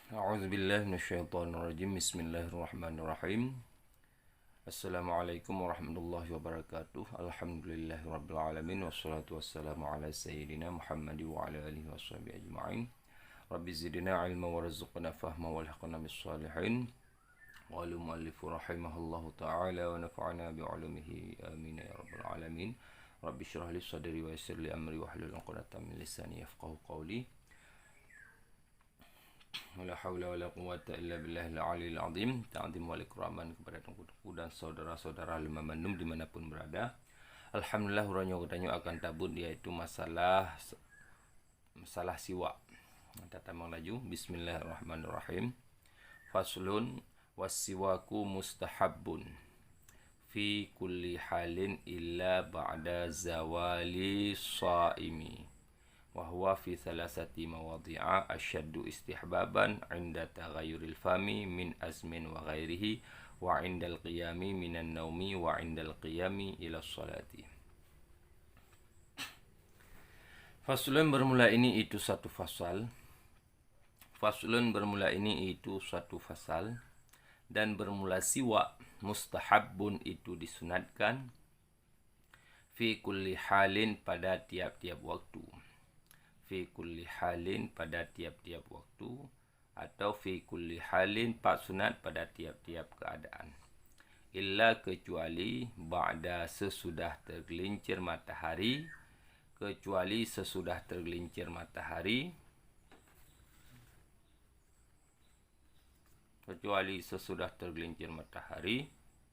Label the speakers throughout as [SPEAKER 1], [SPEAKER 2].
[SPEAKER 1] A'udzubillahi minasyaitonirrajim. Bismillahirrahmanirrahim. Assalamualaikum warahmatullahi wabarakatuh. Alhamdulillahirabbil alamin wassalatu wassalamu ala sayyidina Muhammad wa ala alihi washabihi ajma'in. Rabbi zidna ilma warzuqna fahma walhiqna bis salihin. Qala muallif rahimahullahu ta'ala wa nafa'na bi 'ulumihi amin ya rabbal alamin. Rabbi shrah li sadri wa yassir li amri wahlul 'uqdatam min lisani yafqahu qawli. Wala haula wala quwwata illa billahil aliyil azim. Ta'zim wal ikraman kepada tuanku dan saudara-saudara lima mandum dimanapun berada. Alhamdulillah uranyo katanya akan tabut yaitu masalah siwak. Tata laju. Bismillahirrahmanirrahim. Faslun wassiwaku mustahabbun fi kulli halin illa ba'da zawali shaimi. Wahwa fi thalathati mawadhi'a asyaddu istihbaban 'inda taghayyuril fami min azmin wa ghairihi wa 'indal qiyami minan naumi wa 'indal qiyami ila sholati. Faslun bermula ini itu satu fasal. Faslun bermula ini itu satu fasal. Dan bermula siwak mustahabbun itu disunatkan fi kulli halin pada tiap-tiap waktu. Fi kulli halin pada tiap-tiap waktu, atau fi kulli halin pak sunat pada tiap-tiap keadaan. Illa kecuali ba'da sesudah tergelincir matahari, kecuali sesudah tergelincir matahari, kecuali sesudah tergelincir matahari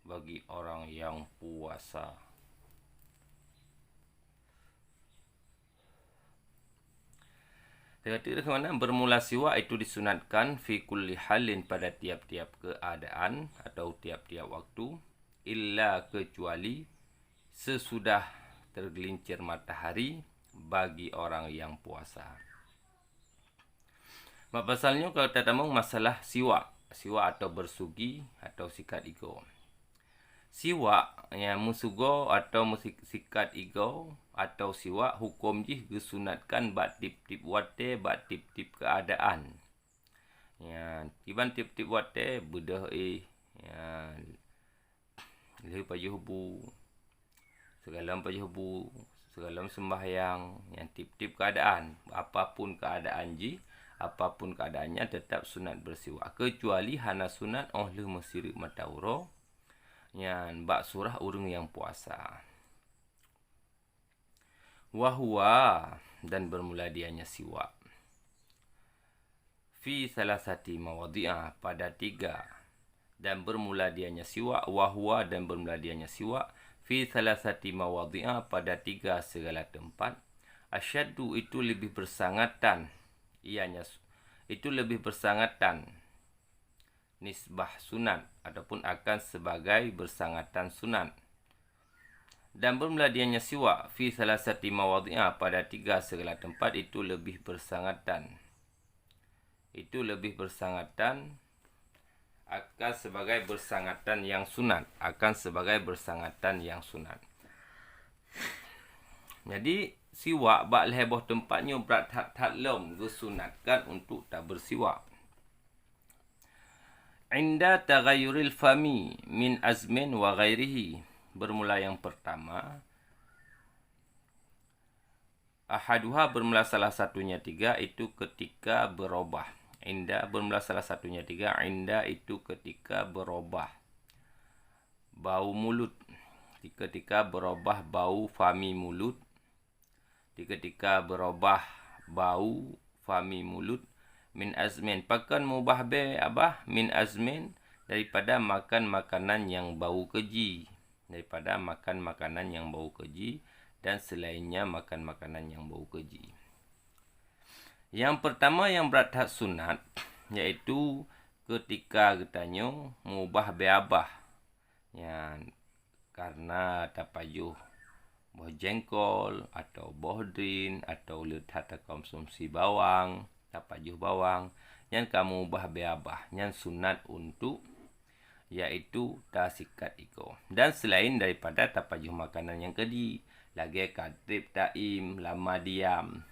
[SPEAKER 1] bagi orang yang puasa. Kata mana bermula siwak itu disunatkan fi kulli halin pada tiap-tiap keadaan atau tiap-tiap waktu, illa kecuali sesudah tergelincir matahari bagi orang yang puasa. Pasalnya kalau kita tahu masalah siwak atau bersugi atau sikat igo. Siwak yang musugo atau sikat igo atau siwak hukum jih disunatkan bat tip-tip wate bat tip-tip keadaan. Ya, tiban tip-tip wate bedah ya leh pajuhbu segala pajuhbu segala sembahyang yang tip-tip keadaan, apapun keadaan ji, apapun keadaannya tetap sunat bersiwak, kecuali hana sunat oleh mesirik matauro yang bak surah urung yang puasa. Wahwa dan bermula dianya siwak fi salasati mawadhi'a pada 3, dan bermula dianya siwak wahwa dan bermula dianya siwak fi salasati mawadhi'a pada 3 segala tempat. Asyaddu itu lebih bersangatan, ianya itu lebih bersangatan nisbah sunat ataupun akan sebagai bersangatan sunat. Dan bermula dianya siwak fi salasati mawadhi'a pada 3 segala tempat itu lebih bersangatan. Itu lebih bersangatan akan sebagai bersangatan yang sunat, akan sebagai bersangatan yang sunat. Jadi siwak bak leboh tempatnya berat hat lom disunatkan untuk tak bersiwak. Inda taghayyuril fami min azmin wa ghairihi. Bermula yang pertama, ahaduha bermula salah satunya 3 itu ketika berubah. Inda bermula salah satunya 3, inda itu ketika berubah bau mulut, ketika berubah bau fami mulut, ketika berubah bau fami mulut, min azmin pakan mubah be abah min azmin daripada makan makanan yang bau keji, daripada makan makanan yang bau keji dan selainnya makan makanan yang bau keji. Yang pertama yang berat hak sunat iaitu ketika katanya mubah be abah, yang karena tapajuh boh jengkol atau boh drin atau lihat konsumsi bawang, tapajuh bawang yang kamu ubah beabah yang sunat untuk yaitu tasikat iko. Dan selain daripada tapajuh makanan yang kedi, lagi kadrib taim lama diam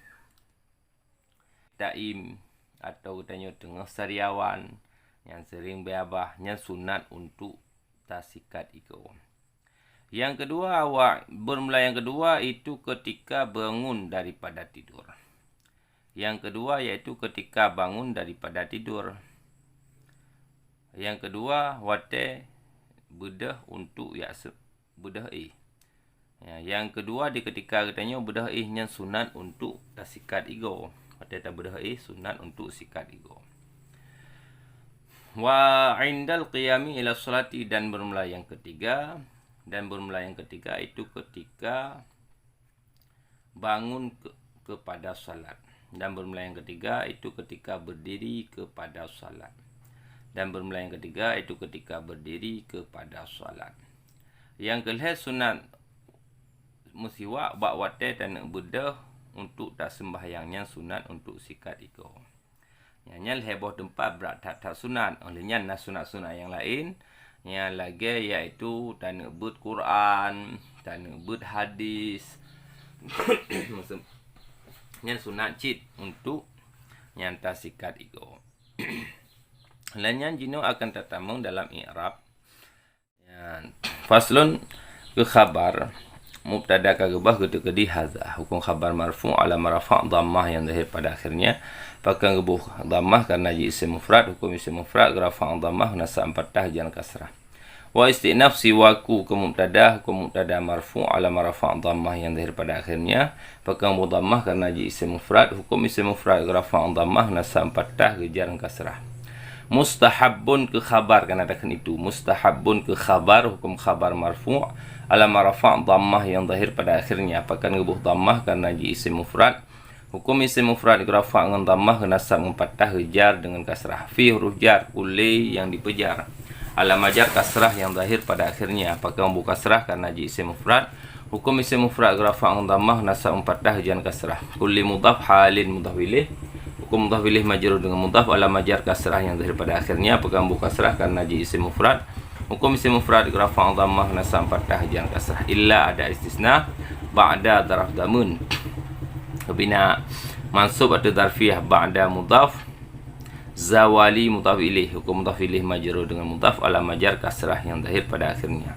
[SPEAKER 1] taim atau katanya tengah sariawan yang sering beabah yang sunat untuk tasikat iko. Yang kedua, bermula yang kedua itu ketika bangun daripada tidur. Yang kedua yaitu ketika bangun daripada tidur. Yang kedua, wate bedah untuk bedah yang kedua di ketika katanya bedah yang sunat untuk tasikat ego. Wate ta bedah sunat untuk sikat ego. Wa indal qiyami ila salati, dan bermula yang ketiga. Dan bermula yang ketiga itu ketika bangun kepada salat. Dan bermula yang ketiga itu ketika berdiri kepada salat. Dan bermula yang ketiga itu ketika berdiri kepada salat. Yang kelihatan sunat musiwa bakwate dan bedah untuk tak sembahyangnya sunat untuk sikat iko. Yang heboh tempat berat tak sunat. Olehnya nak sunat-sunat yang lain yang lagi yaitu dan but Quran, dan but hadis. Yang sunat cit untuk nyanta sikat iko. Lainnya jino akan tertamung dalam i'rab. Faslun ke khabar mubtada kagabah ketika di hadza. Hukum khabar marfu' ala marfa' dhammah yang zahir pada akhirnya. Pakai gebuh dhammah karena isim mufrad. Hukum isim mufrad rafa' dhammah nasab fathah jan kasrah. Wa istinaf siwaku ke mubtada. Hukum mubtada marfu' ala marfa' dhammah yang zahir pada akhirnya. Pakai gebuh dhammah karena isim mufrad. Hukum isim mufrad rafa' dhammah nasab fathah jan kasrah. Mustahabun ke khabar, kan ada kan itu. Mustahabun ke khabar, hukum khabar marfu' ala marfa' dhammah yang zahir pada akhirnya. Apakah ngebuh dhammah karena isim mufrad. Hukum isim mufrad rafa' dengan dhammah nasab fathah jar dengan kasrah. Fi huruf jar kulli yang dipejar. Ala majar kasrah yang zahir pada akhirnya. Apakah ngebuh kasrah karena isim mufrad. Hukum isim mufrad rafa' dengan dhammah nasab fathah jar kasrah. Kulli mudhaf halin mudhaf ilaih. Hukum mudhaf ilaih majrur dengan mudhaf ala majar kasrah yang zahir pada akhirnya. Apakah ngebuh kasrah karena isim mufrad. Hukum isim mufrad rafa' dhammah nasab fathah jar kasrah. Illa ada istisna ba'da daraf damun. Bina mansub atau darfiyah ba'da mudhaf zawali mudhaf ilaih. Hukum mudhaf ilaih majrur dengan mudhaf ala majar kasrah yang zahir pada akhirnya.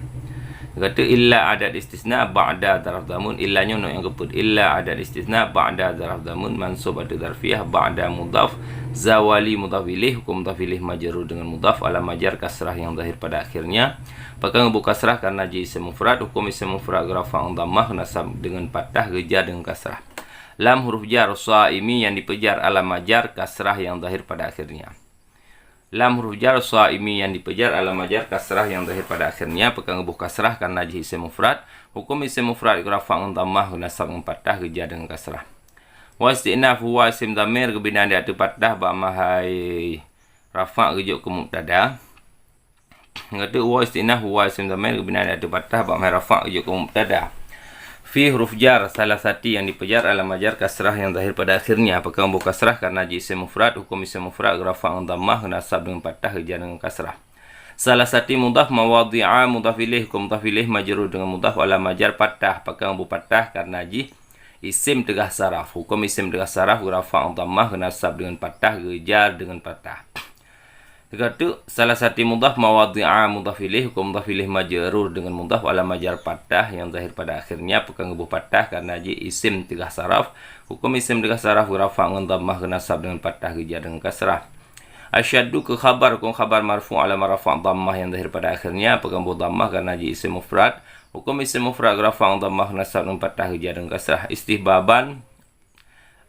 [SPEAKER 1] Kata illa adat istisna ba'da daraf damun. Illanya no yang keput. Illa adat istisna ba'da daraf damun mansub atau darfiyah ba'da mudhaf zawali mudhaf ilaih. Hukum mudhaf ilaih majrur dengan mudhaf ala majar kasrah yang zahir pada akhirnya. Pakai ngebuh kasrah karena isim mufrad. Hukum isim mufrad rafa' dhammah nasab dengan fathah gejar dengan kasrah. Lam huruf jar shaimi yang dipejar ala majar kasrah yang zahir pada akhirnya. Lam huruf jar shaimi yang dipejar ala majar kasrah yang zahir pada akhirnya. Pakai ngebuh kasrah karena isim mufrad. Hukum isim mufrad rafa' dhammah nasab dengan fathah gejar dengan kasrah. Wa istinaf huwa isim dhamir kebinaan di atas fathah ba mahai rafa' gejuk ke mubtada. Ngata wa istinaf huwa isim dhamir kebinaan di atas fathah ba mahai rafa' gejuk ke mubtada. Fi huruf jar salah satu yang dipejar ala majar kasrah yang zahir pada akhirnya. Apakah ngebuh kasrah karena isim mufrad. Hukum isim mufrad rafa' dhammah nasab dengan fathah jar dengan kasrah. Salah satu mudhaf mawadhi'a mudhaf ilaih. Hukum mudhaf ilaih majrur dengan mudhaf ala majar fathah. Apakah ngebuh fathah karena isim tegah saraf. Hukum isim tegah saraf rafa' dhammah nasab dengan fathah jar dengan fathah. Kata salah satu mudhaf mawadhi'a mudhaf ilaih. Hukum mudhaf ilaih majrur dengan mudhaf ala majar fathah yang zahir pada akhirnya. Apakah ngebuh fathah karena isim tegah saraf. Hukum isim tegah saraf rafa' dhammah nasab dengan fathah jar dengan kasrah. Asyaddu ke khabar. Hukum khabar marfu' ala rafa' dhammah yang zahir pada akhirnya. Apakah ngebuh dhammah karena isim mufrad. Hukum isim mufrad rafa' dhammah nasab dengan fathah jar dengan kasrah. Istihbaban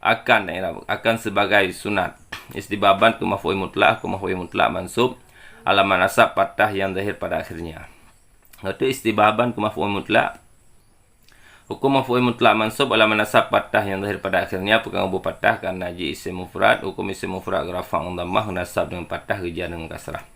[SPEAKER 1] akan sebagai sunat. Istihbaban ke maf'ul mutlaq, mansub alamat nasab fathah yang zahir pada akhirnya. Itu istihbaban ke maf'ul mutlaq. Hukum maf'ul mutlaq mansub alamat nasab fathah yang zahir pada akhirnya. Pegang bu fathah karena isim mufrad. Hukum isim mufrad rafa' dhammah nasab dengan fathah jar dengan kasrah.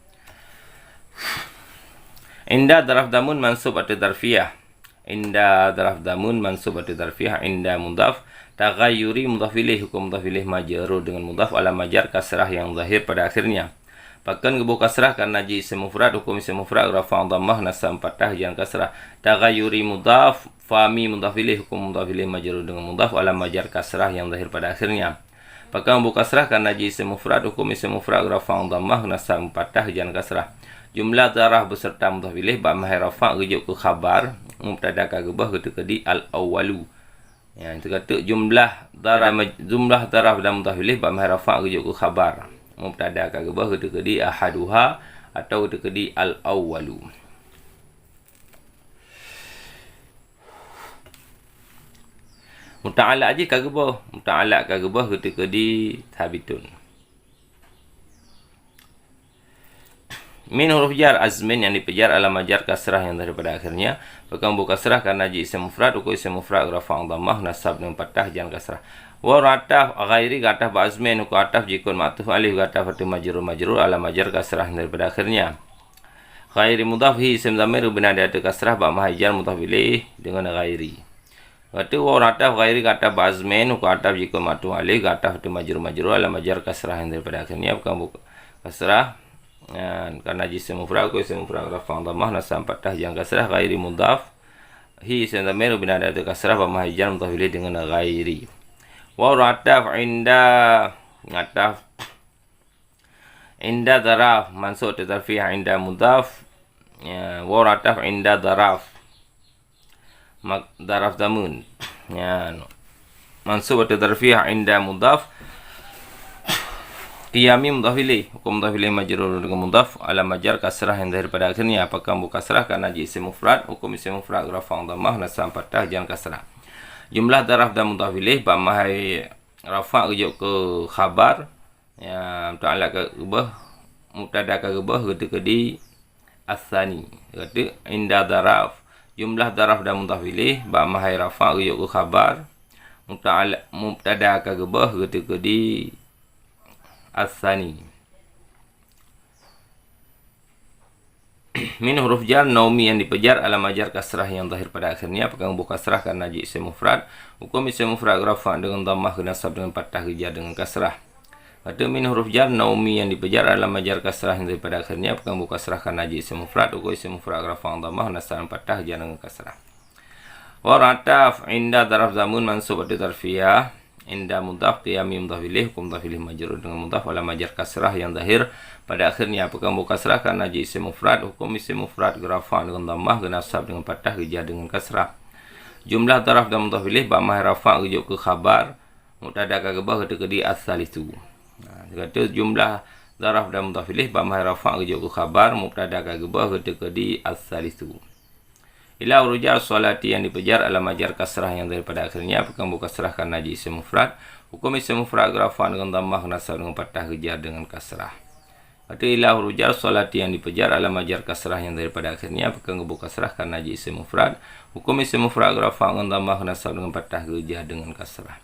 [SPEAKER 1] Inda daraf damun mansub atau darfiyah. Inda daraf damun mansub atau darfiyah. Inda mudhaf taghayyuri mudhaf ilaih. Hukum mudhaf ilaih majrur dengan mudhaf ala majar kasrah yang zahir pada akhirnya. Bahkan gebu kasrah karena isim mufrad. Hukum isim mufrad rafa' dhammah nasab fathah jar kasrah. Taghayyuri mudhaf fami mudhaf ilaih. Hukum mudhaf ilaih majrur dengan mudhaf ala majar kasrah yang zahir pada akhirnya. Pakai membuka kasrah karena isim mufrad, hukum isim mufrad rafa' dhammah nasab fathah jan kasrah. Jumlah darah beserta mudhaf ilaih ba mahai rafa' rujuk ke khabar mubtada kagubah ketika di al awwalu. Ya, itu kata jumlah darah dan mudhaf ilaih ba mahai rafa' rujuk ke khabar mubtada kagubah ketika di ahaduha atau ketika di al awwalu. Muta'alaq je kagubah. Muta'alaq kagubah ketika di thabitun. Min huruf jar azmin yang dipejar alam jar kasrah yang daripada akhirnya. Bukan buka kasrah karena ji isim mufrad. Uku isim mufrad rafa'ang dhammah nasab dengan fathah jan kasrah. Wa rataf ghairi gataf ba azmin. Uku ataf jikun ma'tuf alif gataf fatu majrur alam jar kasrah yang daripada akhirnya. Ghairi mudhaf hi isim dhamir binada ada kasrah ba mahajar mudhaf ilaih dengan ghairi. Kata wa rataf ghairi gataf ba azmin. Uku ataf jikun ma'tuf alif gataf fatu majrur alam jar kasrah yang daripada akhirnya. Bukan buka kasrah karena jisim mufrad ko isim mufrad rafa'an dhammah nasab fathah yang kasrah ghairi mudhaf hi isim dhamir binada ada kasrah ba mahajar mudhaf ilaih dengan ghairi. Wa rataf ngataf inda daraf mansub tadfih inda mudhaf ya. Wa rataf inda daraf daraf damun ya, mansub tadfih inda mudhaf qiyami mudhaf ilaih, hukum mudhaf ilaih majrur dengan mudhaf alam jar kasrah yang daripada akhirnya. Apakah buka kasrah karena isim mufrad, hukum isim mufrad rafa'an dhammah nasab fathah jan kasrah. Jumlah daraf dan mudhaf ilaih ba mahai rafa' rujuk ke khabar ya, muta'alaq kagubah mubtada kagubah ketika di as-tsani. Kata inda daraf jumlah daraf dan mudhaf ilaih ba mahai rafa' rujuk ke khabar mubtada kagubah ketika di as-tsani. Min huruf jar naumi yang dipejar alam jar kasrah yang zahir pada akhirnya. Pegang buka kasrah karena isim mufrad, hukum isim mufrad rafa' dengan dhammah nasab dengan fathah jar dengan kasrah. Kata min huruf jar naumi yang dipejar alam jar kasrah yang zahir pada akhirnya. Pegang buka kasrah karena isim mufrad, hukum isim mufrad rafa' dhammah nasab dengan fathah jar dengan kasrah. Wa rataf inda daraf zamun mansub atau tarfiyah inda mudhaf qiyami mudhaf ilaih, hukum mudhaf ilaih majrur dengan mudhaf alam jar kasrah yang zahir pada akhirnya. Apakah buka kasrah karena isim mufrad, hukum isim mufrad rafa' dengan dhammah nasab dengan fathah jar dengan kasrah. Jumlah daraf dan mudhaf ilaih ba mahai rafa' rujuk ke khabar mubtada kagubah ketika di as-salisu. Kata jumlah daraf dan mudhaf ilaih ba mahai rafa' rujuk ke khabar mubtada kagubah ketika di as-salisu. Ila urujal salati yang dipejar alam jar kasrah yang daripada akhirnya. Apakah buka kasrah karena isim mufrad, hukum isim mufrad rafa' dengan dhammah nasab dengan fathah jar dengan kasrah. Kata ila urujal salati yang dipejar alam jar kasrah yang daripada akhirnya. Apakah buka kasrah karena isim mufrad, hukum isim mufrad rafa' dengan dhammah nasab dengan fathah jar dengan kasrah.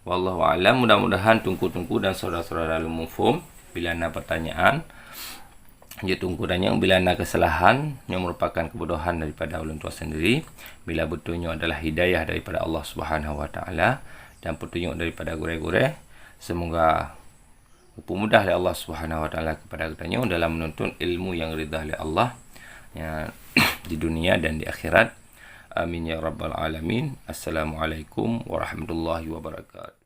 [SPEAKER 1] Wallahu a'lam. Mudah-mudahan tungku-tungku dan saudara-saudara mufhum. Bila ada pertanyaan dia tunggu dan yang bila ada kesalahan yang merupakan kebodohan daripada ulun tua sendiri, bila petunjuk adalah hidayah daripada Allah Subhanahu wa taala dan petunjuk daripada gure-gure, semoga mudah oleh Allah Subhanahu wa taala kepada kitanya dalam menuntut ilmu yang ridha oleh Allah ya, di dunia dan di akhirat. Amin ya rabbal alamin. Assalamualaikum warahmatullahi wabarakatuh.